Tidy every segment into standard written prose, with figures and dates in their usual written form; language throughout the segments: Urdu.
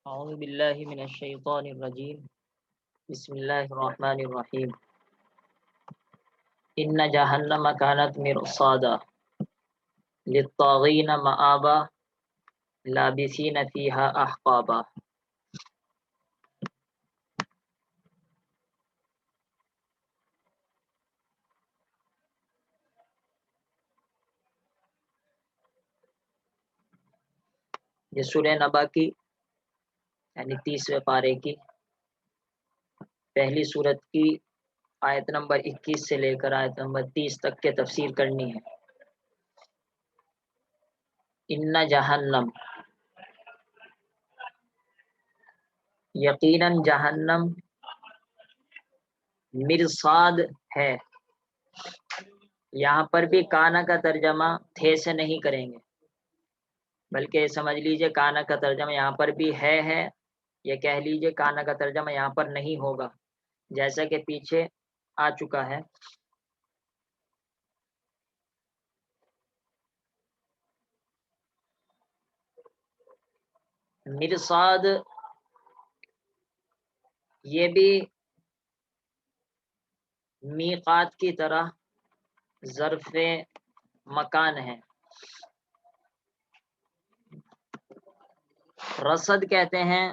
أعوذ بالله من الشيطان الرجيم. بسم الله الرحمن الرحيم. إن جهنم كانت مرصادا للطاغين مآبا لابثين فيها أحقابا. یہ سورہ نبا کی یعنی 30ویں پارے کی پہلی سورت کی آیت نمبر 21 سے لے کر آیت نمبر 30 تک کے تفسیر کرنی ہے. ان جہنم، یقیناً جہنم مرصاد ہے. یہاں پر بھی کانا کا ترجمہ تھے سے نہیں کریں گے، بلکہ سمجھ لیجئے کانا کا ترجمہ یہاں پر بھی ہے، یہ کہہ لیجئے کانا کا ترجمہ یہاں پر نہیں ہوگا، جیسا کہ پیچھے آ چکا ہے. مرصاد یہ بھی میقات کی طرح ظرف مکان ہے. رصد کہتے ہیں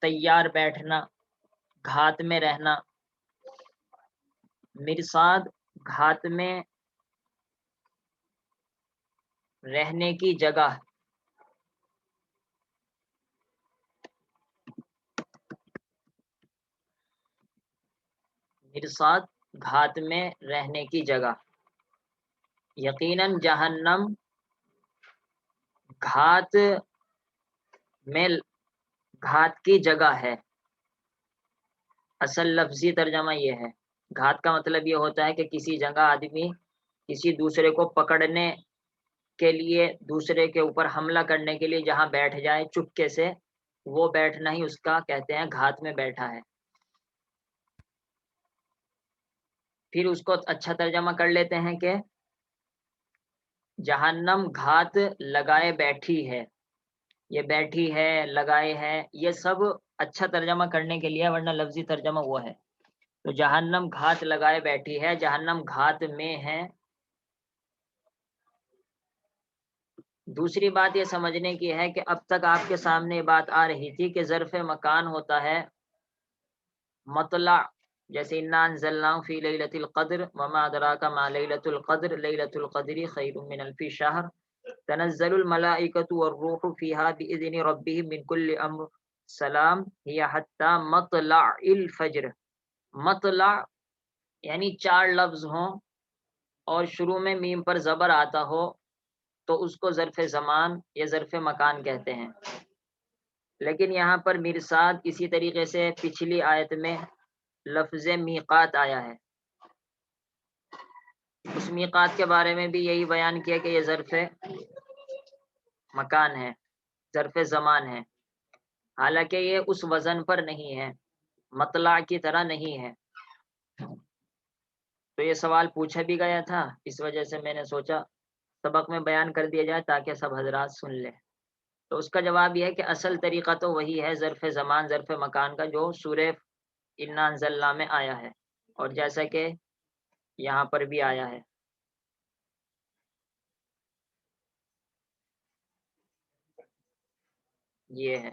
تیار بیٹھنا، گھات میں رہنا. مرصاد گھات میں رہنے کی جگہ. مرصاد گھات میں رہنے کی جگہ. یقیناً جہنم گھات میں گھات کی جگہ ہے. اصل لفظی ترجمہ یہ ہے. گھات کا مطلب یہ ہوتا ہے کہ کسی جگہ آدمی کسی دوسرے کو پکڑنے کے لیے، دوسرے کے اوپر حملہ کرنے کے لیے جہاں بیٹھ جائے چپکے سے، وہ بیٹھنا ہی اس کا کہتے ہیں گھات میں بیٹھا ہے. پھر اس کو اچھا ترجمہ کر لیتے ہیں کہ جہنم گھات لگائے بیٹھی ہے. یہ بیٹھی ہے، لگائے ہے، یہ سب اچھا ترجمہ کرنے کے لیے، ورنہ لفظی ترجمہ وہ ہے. تو جہنم گھات لگائے بیٹھی ہے، جہنم گھات میں ہے. دوسری بات یہ سمجھنے کی ہے کہ اب تک آپ کے سامنے یہ بات آ رہی تھی کہ ظرف مکان ہوتا ہے مطلع، جیسے انا انزلناه فی لیلۃ القدر وما ادراک ما لیلۃ القدر لیلۃ القدر خیر من الف شہر تنزل الملائکۃ والروح فیہا باذن ربہم من کل امر سلام ہی حتی مطلع الفجر. مطلع یعنی 4 لفظ ہوں اور شروع میں میم پر زبر آتا ہو تو اس کو ظرف زمان یا ظرف مکان کہتے ہیں. لیکن یہاں پر مرصاد اسی طریقے سے پچھلی آیت میں لفظ میقات آیا ہے. اس میقات کے بارے میں بھی یہی بیان کیا کہ یہ ظرف مکان ہے، ظرف زمان ہے، حالانکہ یہ اس وزن پر نہیں ہے، مطلع کی طرح نہیں ہے. تو یہ سوال پوچھا بھی گیا تھا، اس وجہ سے میں نے سوچا سبق میں بیان کر دیا جائے تاکہ سب حضرات سن لیں. تو اس کا جواب یہ ہے کہ اصل طریقہ تو وہی ہے ظرف زمان ظرف مکان کا، جو سورہ انا انزلنا میں آیا ہے اور جیسا کہ یہاں پر بھی آیا ہے. یہ ہے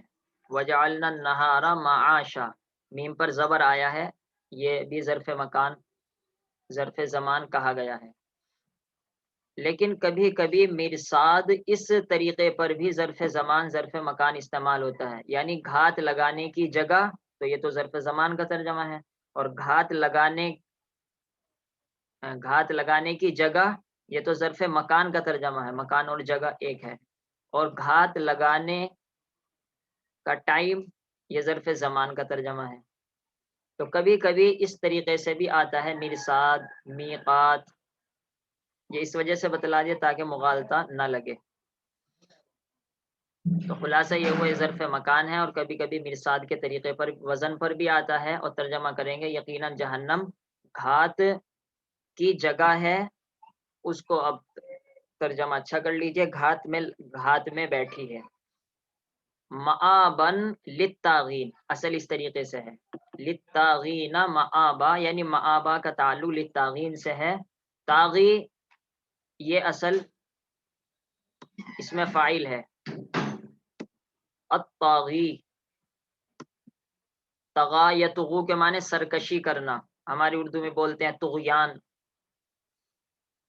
وجعلنا النہار معاشا، میم پر زبر آیا ہے، یہ بھی ظرف مکان ظرف زمان کہا گیا ہے. لیکن کبھی کبھی مرصاد اس طریقے پر بھی ظرف زمان ظرف مکان استعمال ہوتا ہے، یعنی گھات لگانے کی جگہ، تو یہ تو ظرف زمان کا ترجمہ ہے. اور گھات لگانے کی جگہ، یہ تو ظرف مکان کا ترجمہ ہے، مکان اور جگہ ایک ہے. اور گھات لگانے کا ٹائم، یہ ظرف زمان کا ترجمہ ہے. تو کبھی کبھی اس طریقے سے بھی آتا ہے مرصاد، میقات. یہ اس وجہ سے بتلا دیا تاکہ مغالطہ نہ لگے. تو خلاصہ یہ ہوا ظرف مکان ہے، اور کبھی کبھی مرصاد کے طریقے پر وزن پر بھی آتا ہے. اور ترجمہ کریں گے یقیناً جہنم گھات کی جگہ ہے. اس کو اب ترجمہ اچھا کر لیجئے، گھات میں بیٹھی ہے. معابن للطاغین، اصل اس طریقے سے ہے للطاغین معابا، یعنی معابا کا تعلق للطاغین سے ہے. طاغی یہ اصل اس میں فاعل ہے. الطاغی، طغا یطغو کے معنی سرکشی کرنا، ہماری اردو میں بولتے ہیں طغیان.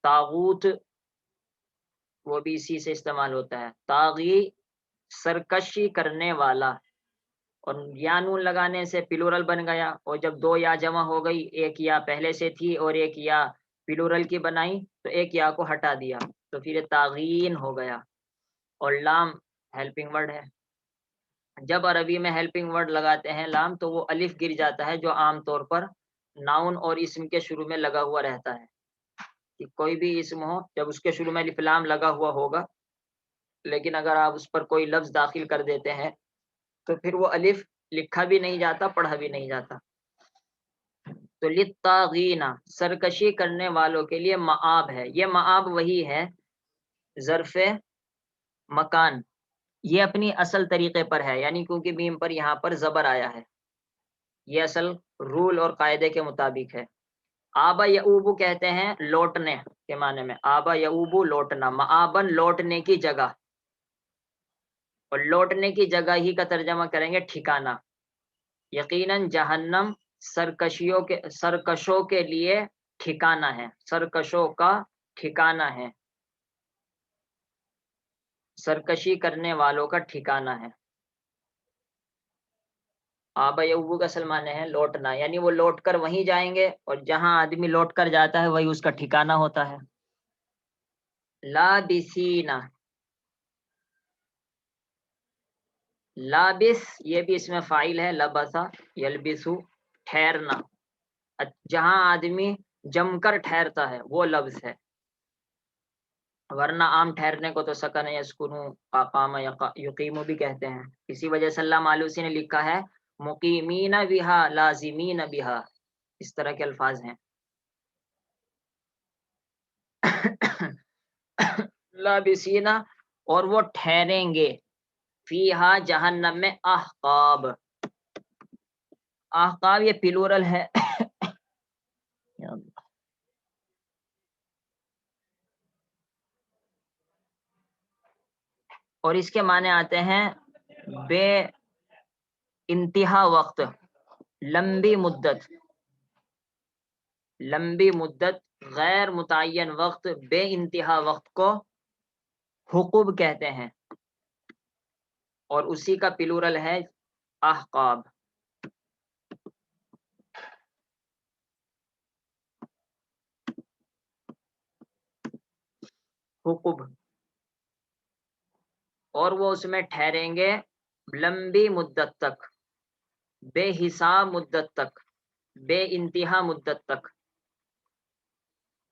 طاغوت وہ بھی اسی سے استعمال ہوتا ہے. طاغی سرکشی کرنے والا، اور یا نون لگانے سے پلورل بن گیا، اور جب دو یا جمع ہو گئی، ایک یا پہلے سے تھی اور ایک یا پلورل کی بنائی تو ایک یا کو ہٹا دیا تو پھر یہ طاغین ہو گیا. اور لام ہیلپنگ ورڈ ہے. جب عربی میں ہیلپنگ ورڈ لگاتے ہیں لام تو وہ الف گر جاتا ہے، جو عام طور پر ناؤن اور اسم کے شروع میں لگا ہوا رہتا ہے. کہ کوئی بھی اسم ہو جب اس کے شروع میں الف لام لگا ہوا ہوگا، لیکن اگر آپ اس پر کوئی لفظ داخل کر دیتے ہیں تو پھر وہ الف لکھا بھی نہیں جاتا، پڑھا بھی نہیں جاتا. تو للطاغین سرکشی کرنے والوں کے لیے معاب ہے. یہ معاب وہی ہے ظرف مکان، یہ اپنی اصل طریقے پر ہے، یعنی کیونکہ میم پر یہاں پر زبر آیا ہے، یہ اصل رول اور قاعدے کے مطابق ہے. آبا یعوبو کہتے ہیں لوٹنے کے معنی میں، آبا یعوبو لوٹنا، معابن لوٹنے کی جگہ، اور لوٹنے کی جگہ ہی کا ترجمہ کریں گے ٹھکانہ. یقیناً جہنم سرکشوں کے لیے ٹھکانہ ہے، سرکشوں کا ٹھکانہ ہے، سرکشی کرنے والوں کا ٹھکانہ ہے. آبا یعوبو کا اصل معنی ہے لوٹنا، یعنی وہ لوٹ کر وہیں جائیں گے، اور جہاں آدمی لوٹ کر جاتا ہے وہی اس کا ٹھکانہ ہوتا ہے. لابسینا، لابس یہ بھی اس میں فاعل ہے، لبسا یلبسو ٹھہرنا، جہاں آدمی جم کر ٹھہرتا ہے وہ لفظ ہے. ورنہ عام ٹھہرنے کو تو سکن یسکنو اقام یقیمو بھی کہتے ہیں. اسی وجہ سے اللہ مالوسی نے لکھا ہے مقیمین بہا لازمین بہا، اس طرح کے الفاظ ہیں. لابسینا اور وہ ٹھہریں گے، فیہا جہنم میں، احقاب، احقاب یہ پلورل ہے. اور اس کے معنی آتے ہیں بے انتہا وقت، لمبی مدت، لمبی مدت، غیر متعین وقت، بے انتہا وقت کو حقوب کہتے ہیں، اور اسی کا پلورل ہے احقاب. حقوب، اور وہ اس میں ٹھہریں گے لمبی مدت تک، بے حساب مدت تک، بے انتہا مدت تک.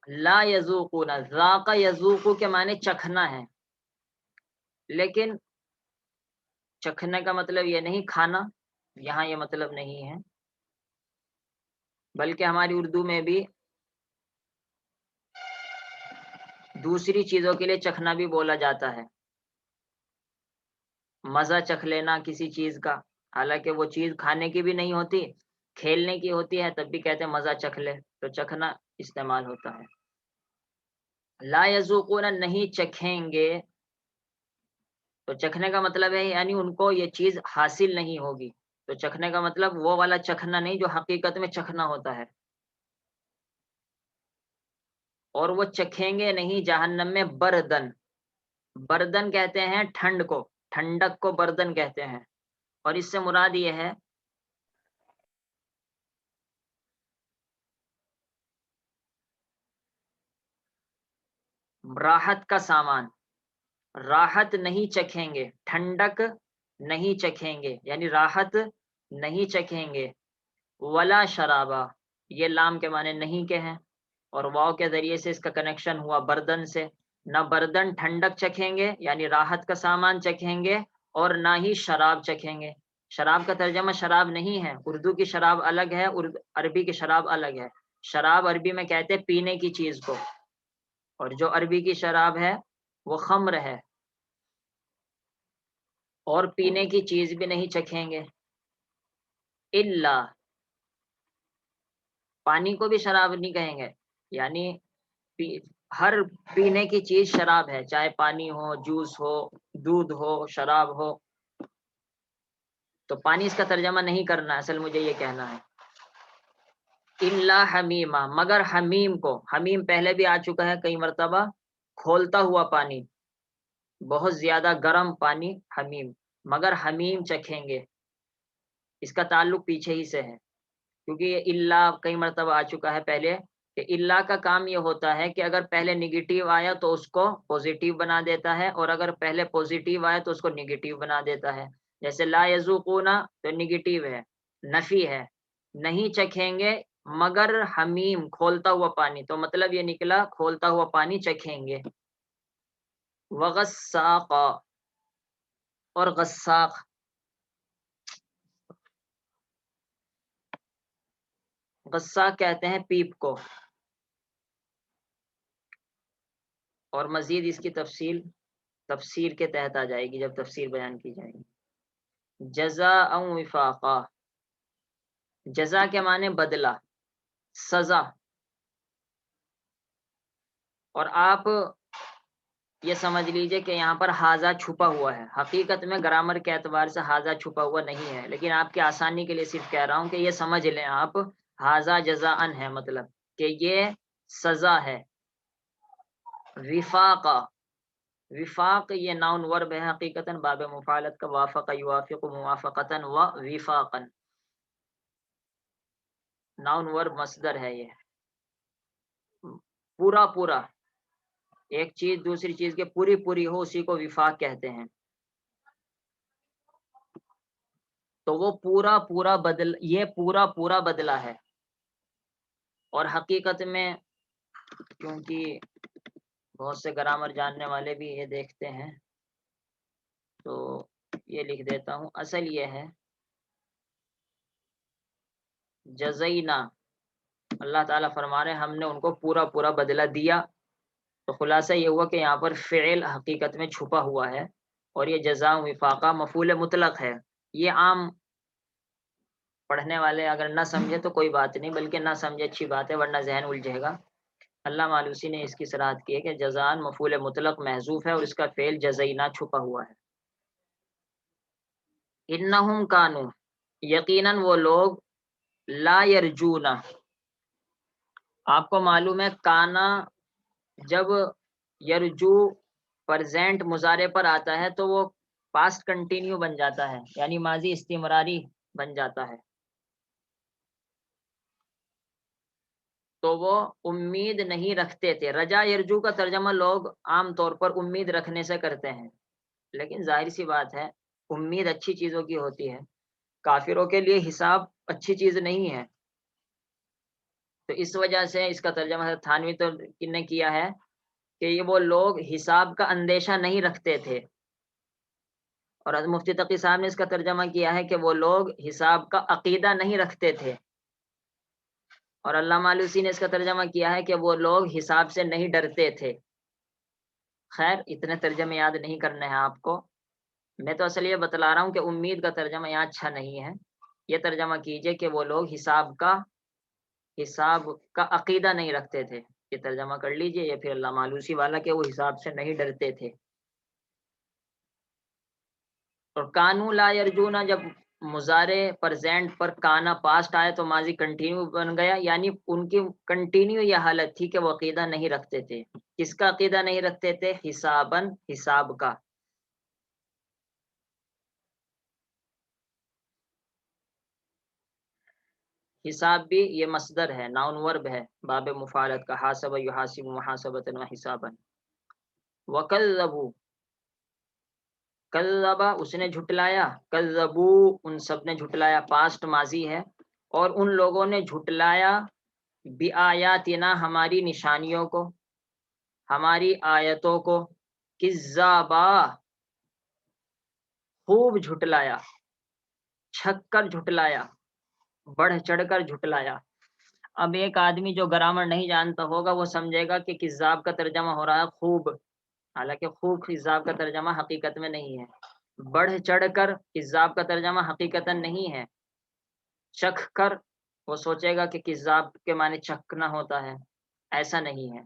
لا یذوقون، ذاق یذوق کے معنی چکھنا ہے، لیکن چکھنے کا مطلب یہ نہیں کھانا، یہاں یہ مطلب نہیں ہے، بلکہ ہماری اردو میں بھی دوسری چیزوں کے لیے چکھنا بھی بولا جاتا ہے. مزہ چکھ لینا کسی چیز کا، حالانکہ وہ چیز کھانے کی بھی نہیں ہوتی، کھیلنے کی ہوتی ہے، تب بھی کہتے ہیں مزہ چکھ لے، تو چکھنا استعمال ہوتا ہے. لا یذوقون نہیں چکھیں گے، تو چکھنے کا مطلب ہے یعنی ان کو یہ چیز حاصل نہیں ہوگی. تو چکھنے کا مطلب وہ والا چکھنا نہیں جو حقیقت میں چکھنا ہوتا ہے. اور وہ چکھیں گے نہیں جہنم میں بردن، بردن کہتے ہیں ٹھنڈ کو، ٹھنڈک کو بردن کہتے ہیں، اور اس سے مراد یہ ہے راحت کا سامان. راحت نہیں چکھیں گے، ٹھنڈک نہیں چکھیں گے، یعنی راحت نہیں چکھیں گے. ولا شرابا، یہ لام کے معنی نہیں کے ہیں، اور واو کے ذریعے سے اس کا کنیکشن ہوا بردن سے. نہ بردن ٹھنڈک چکھیں گے یعنی راحت کا سامان چکھیں گے، اور نہ ہی شراب چکھیں گے. شراب کا ترجمہ شراب نہیں ہے، اردو کی شراب الگ ہے، عربی کی شراب الگ ہے. شراب عربی میں کہتے ہیں پینے کی چیز کو، اور جو عربی کی شراب ہے وہ خمر ہے. اور پینے کی چیز بھی نہیں چکھیں گے، الا، پانی کو بھی شراب نہیں کہیں گے، یعنی ہر پینے کی چیز شراب ہے، چاہے پانی ہو، جوس ہو، دودھ ہو، شراب ہو، تو پانی اس کا ترجمہ نہیں کرنا، اصل مجھے یہ کہنا ہے الا حمیما، مگر حمیم کو، حمیم پہلے بھی آ چکا ہے کئی مرتبہ، کھولتا ہوا پانی، بہت زیادہ گرم پانی حمیم، مگر حمیم چکھیں گے، اس کا تعلق پیچھے ہی سے ہے، کیونکہ یہ اللہ کئی مرتبہ آ چکا ہے پہلے، کہ اللہ کا کام یہ ہوتا ہے کہ اگر پہلے نگیٹیو آیا تو اس کو پوزیٹیو بنا دیتا ہے، اور اگر پہلے پوزیٹیو آیا تو اس کو نگیٹیو بنا دیتا ہے، جیسے لا یذوقون تو نگیٹیو ہے، نفی ہے، نہیں چکھیں گے مگر حمیم، کھولتا ہوا پانی، تو مطلب یہ نکلا کھولتا ہوا پانی چکھیں گے، وغساق، اور غساق، غساق کہتے ہیں پیپ کو، اور مزید اس کی تفصیل تفسیر کے تحت آ جائے گی جب تفسیر بیان کی جائے گی۔ جزاء وفاقا، جزا کے معنی بدلہ، سزا، اور آپ یہ سمجھ لیجئے کہ یہاں پر ہاذا چھپا ہوا ہے، حقیقت میں گرامر کے اعتبار سے ہاذا چھپا ہوا نہیں ہے، لیکن آپ کی آسانی کے لیے صرف کہہ رہا ہوں کہ یہ سمجھ لیں آپ، ہاذا جزاء ہے، مطلب کہ یہ سزا ہے۔ وفاقا، وفاق یہ ناؤن ورب ہے حقیقتاً، باب مفعلت کا، وافق یوافق موافقتاً و وفاقاً، ناؤن ورب مصدر ہے، یہ پورا پورا، ایک چیز دوسری چیز کے پوری پوری ہو اسی کو وفاق کہتے ہیں، تو وہ پورا پورا بدل، یہ پورا پورا بدلہ ہے، اور حقیقت میں کیونکہ بہت سے گرامر جاننے والے بھی یہ دیکھتے ہیں تو یہ لکھ دیتا ہوں، اصل یہ ہے جزینا، اللہ تعالیٰ فرما رہے ہیں ہم نے ان کو پورا پورا بدلہ دیا، تو خلاصہ یہ ہوا کہ یہاں پر فعل حقیقت میں چھپا ہوا ہے، اور یہ جزا وفاقہ مفعول مطلق ہے، یہ عام پڑھنے والے اگر نہ سمجھے تو کوئی بات نہیں، بلکہ نہ سمجھے اچھی بات ہے ورنہ ذہن الجھے گا۔ علامہ آلوسی نے اس کی صراحت کی ہے کہ جزان مفعول مطلق محذوف ہے اور اس کا فعل جزینا چھپا ہوا ہے۔ انہم کانو، یقیناً وہ لوگ، لا یرجونا، آپ کو معلوم ہے کانا جب یرجو پرزینٹ مضارع پر آتا ہے تو وہ پاسٹ کنٹینیو بن جاتا ہے، یعنی ماضی استمراری بن جاتا ہے، تو وہ امید نہیں رکھتے تھے۔ رجا یرجو کا ترجمہ لوگ عام طور پر امید رکھنے سے کرتے ہیں، لیکن ظاہر سی بات ہے امید اچھی چیزوں کی ہوتی ہے، کافروں کے لیے حساب اچھی چیز نہیں ہے، تو اس وجہ سے اس کا ترجمہ حضرت تھانوی تو نے کیا ہے کہ یہ وہ لوگ حساب کا اندیشہ نہیں رکھتے تھے، اور حضرت مفتی تقی صاحب نے اس کا ترجمہ کیا ہے کہ وہ لوگ حساب کا عقیدہ نہیں رکھتے تھے، اور علامہ آلوسی نے اس کا ترجمہ کیا ہے کہ وہ لوگ حساب سے نہیں ڈرتے تھے۔ خیر اتنے ترجمے یاد نہیں کرنے ہیں آپ کو، میں تو اصل یہ بتلا رہا ہوں کہ امید کا ترجمہ یہاں اچھا نہیں ہے، یہ ترجمہ کیجئے کہ وہ لوگ حساب کا عقیدہ نہیں رکھتے تھے، یہ ترجمہ کر لیجئے، یا پھر علامہ آلوسی والا کہ وہ حساب سے نہیں ڈرتے تھے۔ اور کانو لا یرجونا، جب مضارع پرزینٹ پر کانا پاسٹ آئے تو ماضی کنٹینیو بن گیا، یعنی ان کی کنٹینیو یہ حالت تھی کہ وہ عقیدہ نہیں رکھتے تھے۔ کس کا عقیدہ نہیں رکھتے تھے؟ حساباً، حساب کا۔ حساب بھی یہ مصدر ہے، ناؤن ورب ہے، باب مفعلت کا، حاسب یحاسب محاسبۃ و حسابا۔ وکذبوا، کذبا اس نے جھٹلایا، کذبو ان سب نے جھٹلایا، پاسٹ ماضی ہے، اور ان لوگوں نے جھٹلایا بآیاتنا ہماری نشانیوں کو، ہماری آیتوں کو، کذابا خوب جھٹلایا، چھک کر جھٹلایا، بڑھ چڑھ کر جھٹلایا۔ اب ایک آدمی جو گرامر نہیں جانتا ہوگا وہ سمجھے گا کہ کذاب کا ترجمہ ہو رہا ہے خوب، حالانکہ خوب کذاب کا ترجمہ حقیقت میں نہیں ہے، بڑھ چڑھ کر کذاب کا ترجمہ حقیقتاً نہیں ہے. چکھ کر وہ سوچے گا کہ کذاب کے معنی چکھنا ہوتا ہے، ایسا نہیں ہے.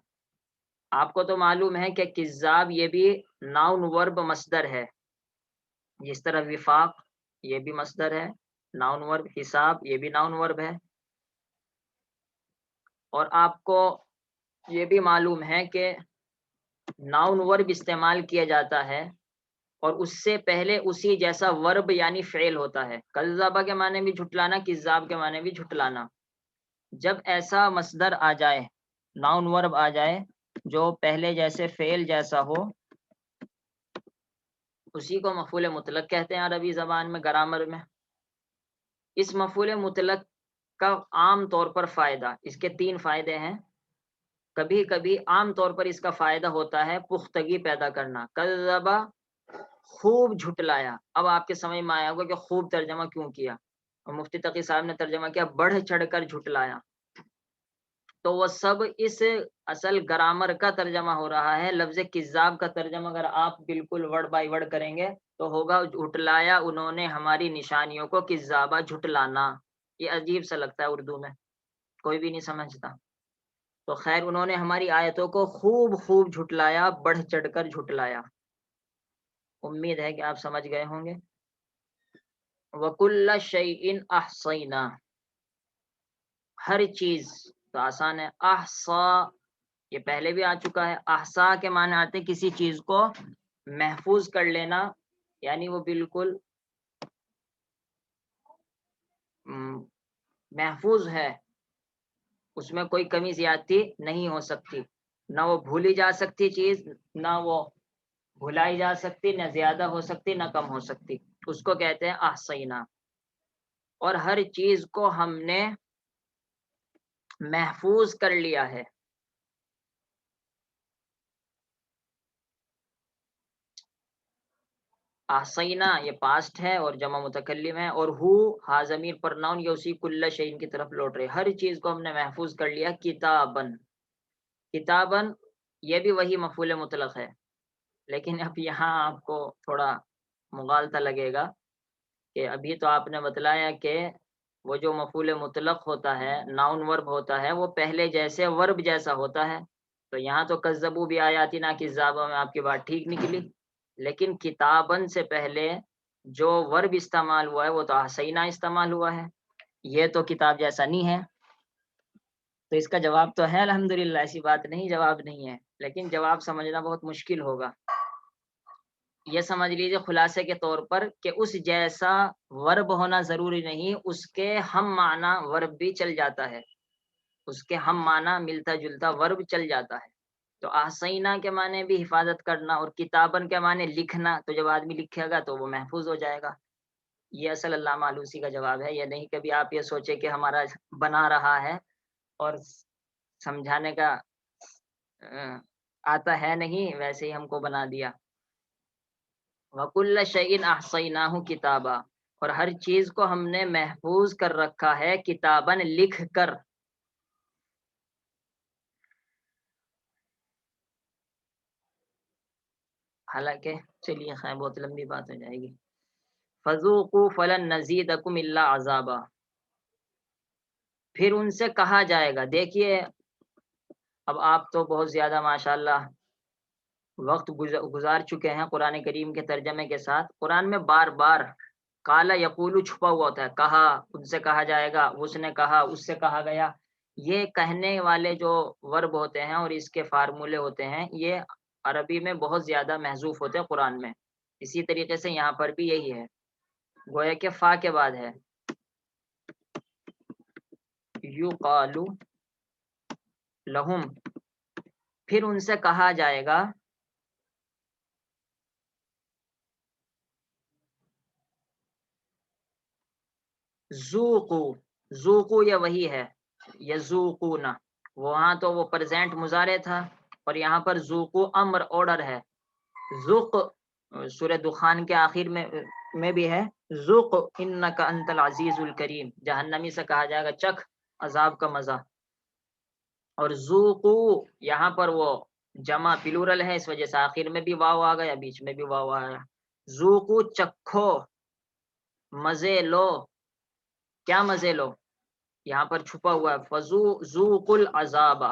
آپ کو تو معلوم ہے کہ کذاب یہ بھی ناؤن ورب مصدر ہے، جس طرح وفاق یہ بھی مصدر ہے ناؤن ورب، حساب یہ بھی ناؤن ورب ہے. اور آپ کو یہ بھی معلوم ہے کہ ناؤن ورب استعمال کیا جاتا ہے اور اس سے پہلے اسی جیسا ورب یعنی فعل ہوتا ہے. کذابہ کے معنی بھی جھٹلانا، کذاب کے معنی بھی جھٹلانا. جب ایسا مصدر آ جائے، ناؤن ورب آ جائے جو پہلے جیسے فعل جیسا ہو، اسی کو مفعول مطلق کہتے ہیں عربی زبان میں، گرامر میں. اس مفعول مطلق کا عام طور پر فائدہ، اس کے 3 فائدے ہیں. کبھی کبھی عام طور پر اس کا فائدہ ہوتا ہے پختگی پیدا کرنا. کذبہ خوب جھٹلایا. اب آپ کے سمجھ میں آیا ہوگا کہ خوب ترجمہ کیوں کیا، اور مفتی تقی صاحب نے ترجمہ کیا بڑھ چڑھ کر جھٹلایا. تو وہ سب اس اصل گرامر کا ترجمہ ہو رہا ہے. لفظ کذاب کا ترجمہ اگر آپ بالکل ورڈ بائی ورڈ کریں گے تو ہوگا جھٹلایا انہوں نے ہماری نشانیوں کو، کذابہ جھٹلانا. یہ عجیب سا لگتا ہے اردو میں، کوئی بھی نہیں سمجھتا. تو خیر انہوں نے ہماری آیتوں کو خوب خوب جھٹلایا، بڑھ چڑھ کر جھٹلایا. امید ہے کہ آپ سمجھ گئے ہوں گے. وَكُلَّ شَيْءٍ أَحْصَيْنَاهُ، ہر چیز تو آسان ہے. احصا یہ پہلے بھی آ چکا ہے. احصا کے معنی آتے ہیں کسی چیز کو محفوظ کر لینا، یعنی وہ بالکل محفوظ ہے، اس میں کوئی کمی زیادتی نہیں ہو سکتی. نہ وہ بھولی جا سکتی چیز، نہ وہ بھلائی جا سکتی، نہ زیادہ ہو سکتی نہ کم ہو سکتی. اس کو کہتے ہیں احصینا. اور ہر چیز کو ہم نے محفوظ کر لیا ہے. احصینا یہ پاسٹ ہے اور جمع متکلم ہے، اور ہو ہا ضمیر پر ناؤن، یہ اسی کل شیء کی طرف لوٹ رہے. ہر چیز کو ہم نے محفوظ کر لیا. کتابن، کتابن یہ بھی وہی مفعول مطلق ہے، لیکن اب یہاں آپ کو تھوڑا مغالطہ لگے گا کہ ابھی تو آپ نے بتلایا کہ وہ جو مفعول مطلق ہوتا ہے ناؤن ورب ہوتا ہے وہ پہلے جیسے ورب جیسا ہوتا ہے. تو یہاں تو کذبوا بآیاتنا کذابا میں آپ کی بات ٹھیک نکلی، لیکن کتابن سے پہلے جو ورب استعمال ہوا ہے وہ تو احصینا استعمال ہوا ہے. یہ تو کتاب جیسا نہیں ہے. تو اس کا جواب تو ہے الحمدللہ، ایسی بات نہیں جواب نہیں ہے، لیکن جواب سمجھنا بہت مشکل ہوگا. یہ سمجھ لیجیے خلاصے کے طور پر کہ اس جیسا ورب ہونا ضروری نہیں، اس کے ہم معنی ورب بھی چل جاتا ہے، اس کے ہم معنی ملتا جلتا ورب چل جاتا ہے. تو احصینا کے معنی بھی حفاظت کرنا، اور کتابن کے معنی لکھنا. تو جب آدمی لکھے گا تو وہ محفوظ ہو جائے گا. یہ اصل علامہ آلوسی کا جواب ہے. یہ نہیں کبھی آپ یہ سوچے کہ ہمارا بنا رہا ہے اور سمجھانے کا آتا ہے نہیں، ویسے ہی ہم کو بنا دیا. وَكُلَّ شَيْءٍ أَحْصَيْنَاهُ كِتَابًا، اور ہر چیز کو ہم نے محفوظ کر رکھا ہے کتاباً لکھ کر. حالانکہ چلیے خیر بہت لمبی بات ہو جائے گی. فَذُوقُوا فَلَن نَّزِيدَكُمْ إِلَّا عَذَابًا، پھر ان سے کہا جائے گا. دیکھیے اب آپ تو بہت زیادہ ماشاءاللہ وقت گزار چکے ہیں قرآن کریم کے ترجمے کے ساتھ. قرآن میں بار بار کالا یقولو چھپا ہوا ہوتا ہے. کہا، ان سے کہا جائے گا، اس نے کہا، اس سے کہا گیا. یہ کہنے والے جو ورب ہوتے ہیں اور اس کے فارمولے ہوتے ہیں یہ عربی میں بہت زیادہ محذوف ہوتے ہیں قرآن میں. اسی طریقے سے یہاں پر بھی یہی ہے، گویا کہ فا کے بعد ہے یقالو لہم، پھر ان سے کہا جائے گا. ذوقو، ذوقو یہ وہی ہے یذوقون، وہاں تو وہ پریزنٹ مضارع تھا اور یہاں پر ذوقو امر آرڈر ہے. ذوق سورہ دخان کے آخر میں بھی ہے ذوق انک انت العزیز الکریم، جہنمی سے کہا جائے گا چکھ عذاب کا مزہ. اور ذوقو یہاں پر وہ جمع پلورل ہے، اس وجہ سے آخر میں بھی واو آ گیا، بیچ میں بھی واو آیا. ذوقو چکھو، مزے لو، کیا مزے لو؟ یہاں پر چھپا ہوا ہے ذوق العذاب،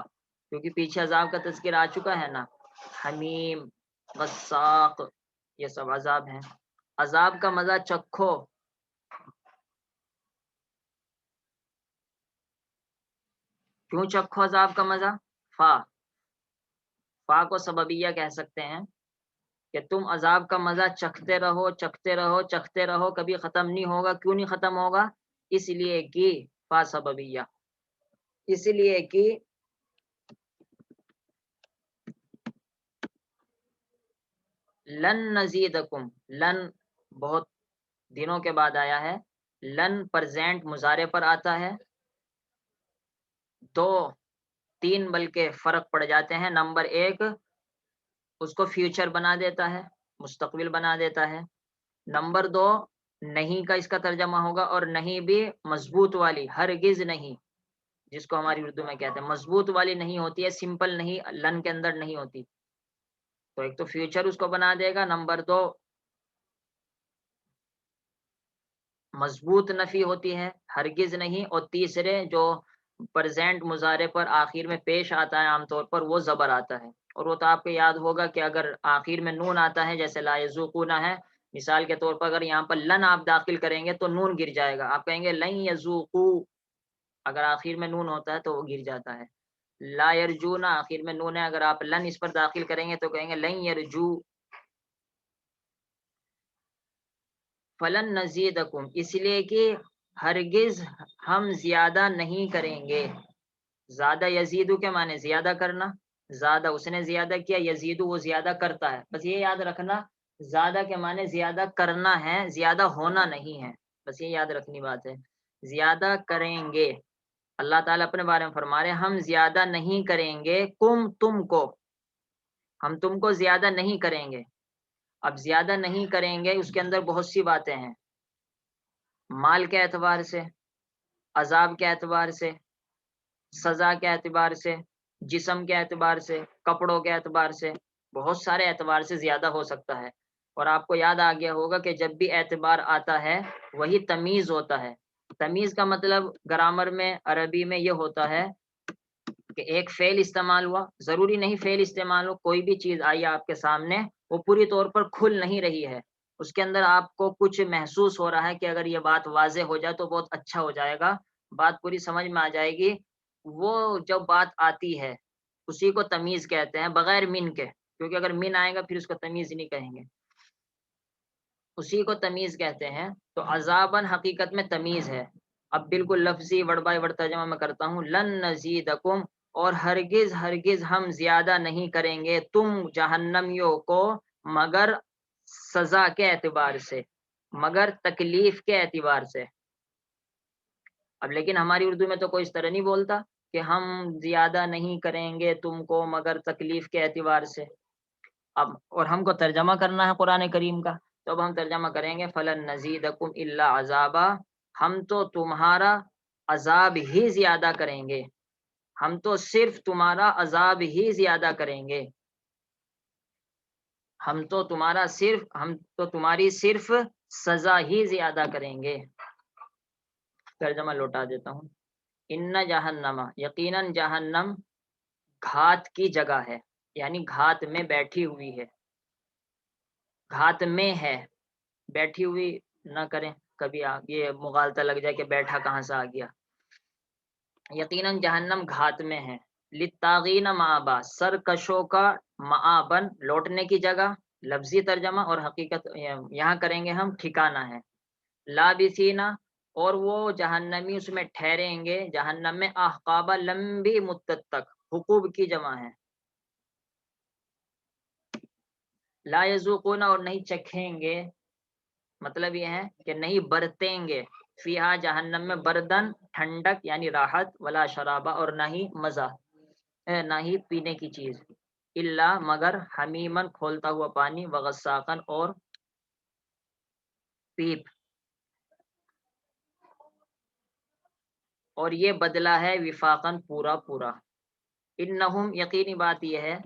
کیونکہ پیچھے عذاب کا تذکر آ چکا ہے نا، حمیم، غساق، یہ سب عذاب ہیں۔ عذاب کا مزہ چکھو، کیوں چکھو عذاب کا مزہ؟ فا کو سببیہ کہہ سکتے ہیں کہ تم عذاب کا مزہ چکھتے رہو، چکھتے رہو، چکھتے رہو، کبھی ختم نہیں ہوگا۔ کیوں نہیں ختم ہوگا؟ اس لیے کہ فا سببیہ، اس لیے کہ لن نزیدکم، لن بہت دنوں کے بعد آیا ہے، لن پرزینٹ مضارع پر آتا ہے، دو تین بلکہ فرق پڑ جاتے ہیں۔ نمبر ایک، اس کو فیوچر بنا دیتا ہے، مستقبل بنا دیتا ہے۔ نمبر دو، نہیں کا اس کا ترجمہ ہوگا، اور نہیں بھی مضبوط والی، ہرگز نہیں، جس کو ہماری اردو میں کہتے ہیں مضبوط والی نہیں ہوتی ہے، سمپل نہیں لن کے اندر نہیں ہوتی۔ تو ایک تو فیوچر اس کو بنا دے گا، نمبر دو مضبوط نفی ہوتی ہے، ہرگز نہیں، اور تیسرے جو پرزینٹ مضارع پر آخر میں پیش آتا ہے عام طور پر، وہ زبر آتا ہے۔ اور وہ تو آپ کو یاد ہوگا کہ اگر آخر میں نون آتا ہے، جیسے لا یذوقون ہے، مثال کے طور پر اگر یہاں پر لن آپ داخل کریں گے تو نون گر جائے گا، آپ کہیں گے لن یذوقو، اگر آخر میں نون ہوتا ہے تو وہ گر جاتا ہے۔ لا یرجون، آخر میں نون ہے، اگر آپ لن اس پر داخل کریں گے تو کہیں گے لن یرجو۔ فلن نزیدکم، اس لیے کہ ہرگز ہم زیادہ نہیں کریں گے۔ زیادہ یزیدو کے معنی زیادہ کرنا، زیادہ اس نے زیادہ کیا، یزیدو وہ زیادہ کرتا ہے، بس یہ یاد رکھنا زیادہ کے معنی زیادہ کرنا ہے، زیادہ ہونا نہیں ہے، بس یہ یاد رکھنی بات ہے۔ زیادہ کریں گے، اللہ تعالیٰ اپنے بارے میں فرما رہے ہیں ہم زیادہ نہیں کریں گے، تم کو، ہم تم کو زیادہ نہیں کریں گے۔ اب زیادہ نہیں کریں گے، اس کے اندر بہت سی باتیں ہیں، مال کے اعتبار سے، عذاب کے اعتبار سے، سزا کے اعتبار سے، جسم کے اعتبار سے، کپڑوں کے اعتبار سے، بہت سارے اعتبار سے زیادہ ہو سکتا ہے۔ اور آپ کو یاد آ گیا ہوگا کہ جب بھی اعتبار آتا ہے وہی تمیز ہوتا ہے۔ تمیز کا مطلب گرامر میں، عربی میں یہ ہوتا ہے کہ ایک فعل استعمال ہوا، ضروری نہیں فعل استعمال ہو، کوئی بھی چیز آئی آپ کے سامنے، وہ پوری طور پر کھل نہیں رہی ہے، اس کے اندر آپ کو کچھ محسوس ہو رہا ہے کہ اگر یہ بات واضح ہو جائے تو بہت اچھا ہو جائے گا، بات پوری سمجھ میں آ جائے گی، وہ جب بات آتی ہے اسی کو تمیز کہتے ہیں، بغیر من کے، کیونکہ اگر من آئے گا پھر اس کو تمیز نہیں کہیں گے، اسی کو تمیز کہتے ہیں۔ تو عذاباً حقیقت میں تمیز ہے۔ اب بالکل لفظی ورڈ بائی ورڈ ترجمہ میں کرتا ہوں، لن نزیدکم، اور ہرگز ہرگز ہم زیادہ نہیں کریں گے تم جہنمیوں کو، مگر سزا کے اعتبار سے، مگر تکلیف کے اعتبار سے۔ اب لیکن ہماری اردو میں تو کوئی اس طرح نہیں بولتا کہ ہم زیادہ نہیں کریں گے تم کو مگر تکلیف کے اعتبار سے۔ اب اور ہم کو ترجمہ کرنا ہے قرآن کریم کا، تو اب ہم ترجمہ کریں گے فلن نزیدکم الا عذابا، ہم تو تمہارا عذاب ہی زیادہ کریں گے، ہم تو صرف تمہارا عذاب ہی زیادہ کریں گے، ہم تو تمہاری صرف سزا ہی زیادہ کریں گے۔ ترجمہ لوٹا دیتا ہوں، ان جہنم، یقیناً جہنم گھات کی جگہ ہے، یعنی گھات میں بیٹھی ہوئی ہے، گھات میں ہے، بیٹھی ہوئی نہ کریں کبھی یہ مغالطہ لگ جائے کہ بیٹھا کہاں سے آ گیا، یقیناً جہنم گھات میں ہے، للطاغین مآبا، سرکشوں کا مآبن لوٹنے کی جگہ، لفظی ترجمہ، اور حقیقت یہاں کریں گے ہم ٹھکانہ ہے، لابثینا، اور وہ جہنمی اس میں ٹھہریں گے، جہنم میں احقابہ، لمبی مدت تک، حقوب کی جمع ہے، لا یذوقون، اور نہیں چکھیں گے، مطلب یہ ہے کہ نہیں برتیں گے، فیہا جہنم میں، بردن ٹھنڈک یعنی راحت، ولا شرابہ، اور نہ ہی مزہ، نہ ہی پینے کی چیز، الا مگر حمیمن کھولتا ہوا پانی، وغساقن، اور پیپ، اور یہ بدلہ ہے وفاقن پورا پورا، انہم، یقینی بات یہ ہے،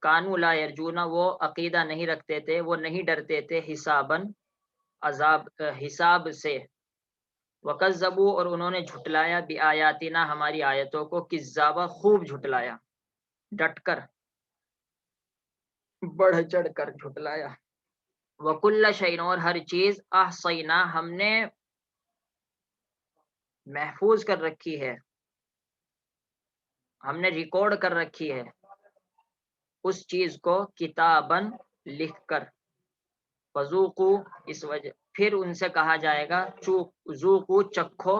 کانو لا یرجونا، وہ عقیدہ نہیں رکھتے تھے، وہ نہیں ڈرتے تھے حساباً عذاب حساب سے، وکذبوا اور انہوں نے جھٹلایا بآیاتنا ہماری آیتوں کو، کذابا خوب جھٹلایا، ڈٹ کر بڑھ چڑھ کر جھٹلایا، وکل شیء اور ہر چیز احصینا ہم نے محفوظ کر رکھی ہے، ہم نے ریکارڈ کر رکھی ہے اس چیز کو کتابن لکھ کر، فذوقوا اس وجہ پھر ان سے کہا جائے گا ذوقوا چکھو،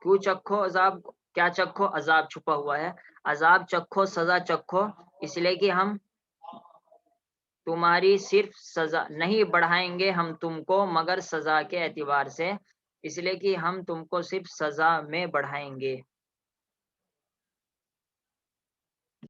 کیوں چکھو عذاب، کیا چکھو، عذاب چھپا ہوا ہے، عذاب چکھو، سزا چکھو، اس لیے کہ ہم تمہاری صرف سزا نہیں بڑھائیں گے ہم تم کو مگر سزا کے اعتبار سے، اس لیے کہ ہم تم کو صرف سزا میں بڑھائیں گے،